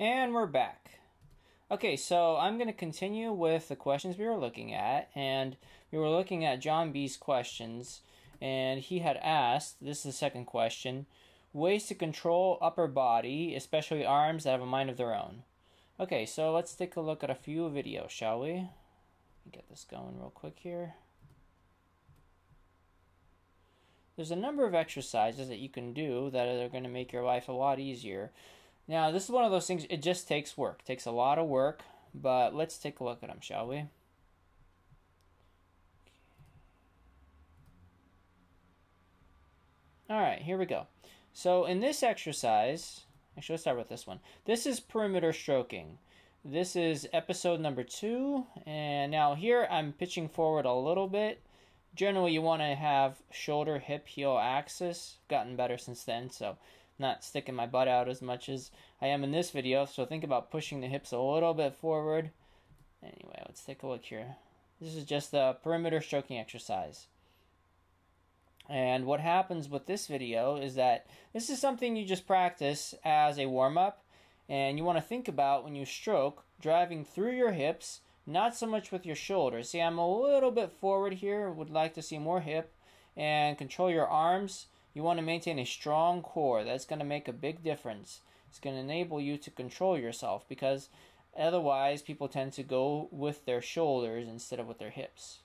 And we're back. Okay, so I'm going to continue with the questions we were looking at, and we were looking at John B's questions, and he had asked, this is the second question, ways to control upper body, especially arms that have a mind of their own. Okay, so let's take a look at a few videos, shall we? Let me get this going real quick here. There's a number of exercises that you can do that are going to make your life a lot easier. Now, this is one of those things, it just takes work. It takes a lot of work, but let's take a look at them, shall we? Alright, here we go. So in this exercise, actually let's start with this one. This is perimeter stroking. This is episode number 2, and now here I'm pitching forward a little bit. Generally you want to have shoulder, hip, heel axis. Gotten better since then, so not sticking my butt out as much as I am in this video, so think about pushing the hips a little bit forward. Anyway, let's take a look here. This is just the perimeter stroking exercise. And what happens with this video is that this is something you just practice as a warm-up, and you want to think about when you stroke, driving through your hips, not so much with your shoulders. See, I'm a little bit forward here, would like to see more hip, and control your arms. You want to maintain a strong core. That's going to make a big difference. It's going to enable you to control yourself, because otherwise people tend to go with their shoulders instead of with their hips.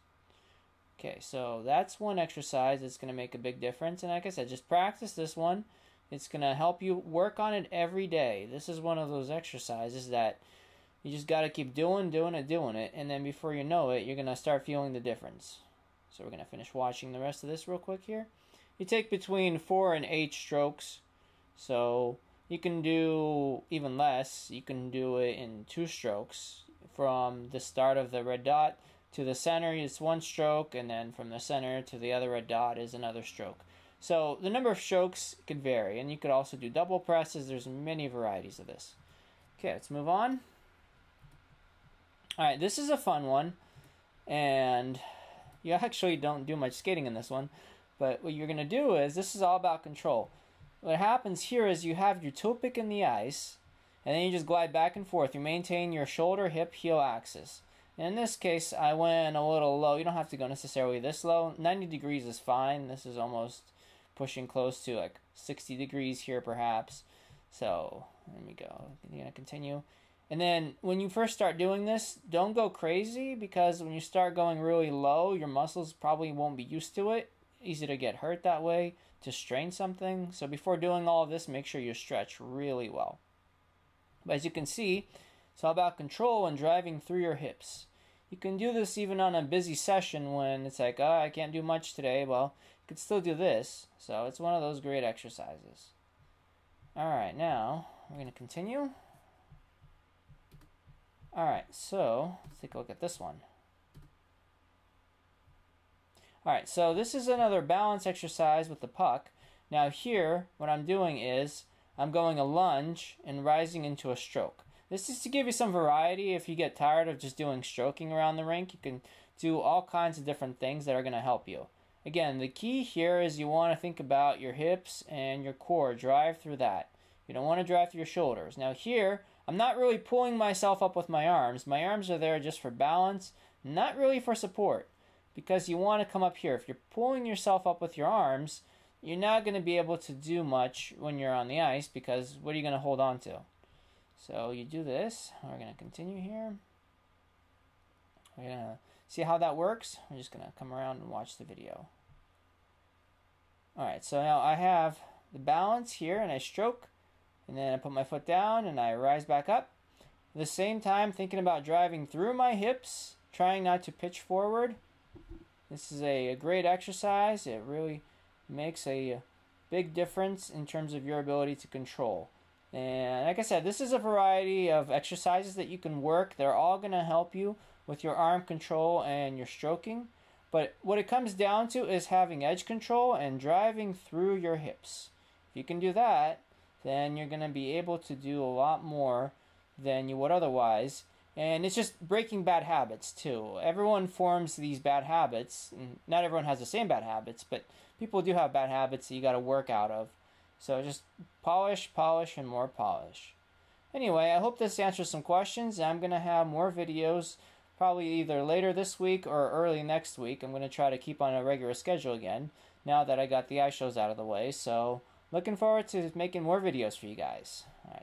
Okay, so that's one exercise that's going to make a big difference. And like I said, just practice this one. It's going to help you work on it every day. This is one of those exercises that you just got to keep doing it. And then before you know it, you're going to start feeling the difference. So we're going to finish watching the rest of this real quick here. You take between 4 and 8 strokes, so you can do even less. You can do it in 2 strokes. From the start of the red dot to the center is 1 stroke, and then from the center to the other red dot is another stroke. So the number of strokes could vary, and you could also do double presses. There's many varieties of this. Okay, let's move on. Alright, this is a fun one, and you actually don't do much skating in this one. But what you're going to do is, this is all about control. What happens here is you have your toe pick in the ice, and then you just glide back and forth. You maintain your shoulder, hip, heel axis. And in this case, I went a little low. You don't have to go necessarily this low. 90 degrees is fine. This is almost pushing close to like 60 degrees here perhaps. So, let me go. I'm going to continue. And then when you first start doing this, don't go crazy, because when you start going really low, your muscles probably won't be used to it. Easy to get hurt that way, to strain something. So before doing all of this, make sure you stretch really well. But as you can see, it's all about control and driving through your hips. You can do this even on a busy session when it's like, oh, I can't do much today. Well, you can still do this. So it's one of those great exercises. Alright, now we're going to continue. Alright, so let's take a look at this one. Alright, so this is another balance exercise with the puck. Now here, what I'm doing is, I'm going a lunge and rising into a stroke. This is to give you some variety. If you get tired of just doing stroking around the rink, you can do all kinds of different things that are going to help you. Again, the key here is you want to think about your hips and your core. Drive through that. You don't want to drive through your shoulders. Now here, I'm not really pulling myself up with my arms. My arms are there just for balance, not really for support. Because you want to come up here. If you're pulling yourself up with your arms, you're not going to be able to do much when you're on the ice, because what are you going to hold on to? So you do this. We're going to continue here. We're going to see how that works. We're just going to come around and watch the video. Alright, so now I have the balance here, and I stroke, and then I put my foot down and I rise back up. At the same time, thinking about driving through my hips, trying not to pitch forward. This is a great exercise. It really makes a big difference in terms of your ability to control. And like I said, this is a variety of exercises that you can work. They're all going to help you with your arm control and your stroking. But what it comes down to is having edge control and driving through your hips. If you can do that, then you're going to be able to do a lot more than you would otherwise. And it's just breaking bad habits too. Everyone forms these bad habits. And not everyone has the same bad habits, but people do have bad habits that you got to work out of. So just polish, and more polish. Anyway, I hope this answers some questions. I'm going to have more videos probably either later this week or early next week. I'm going to try to keep on a regular schedule again now that I got the iShows out of the way. So looking forward to making more videos for you guys. All right.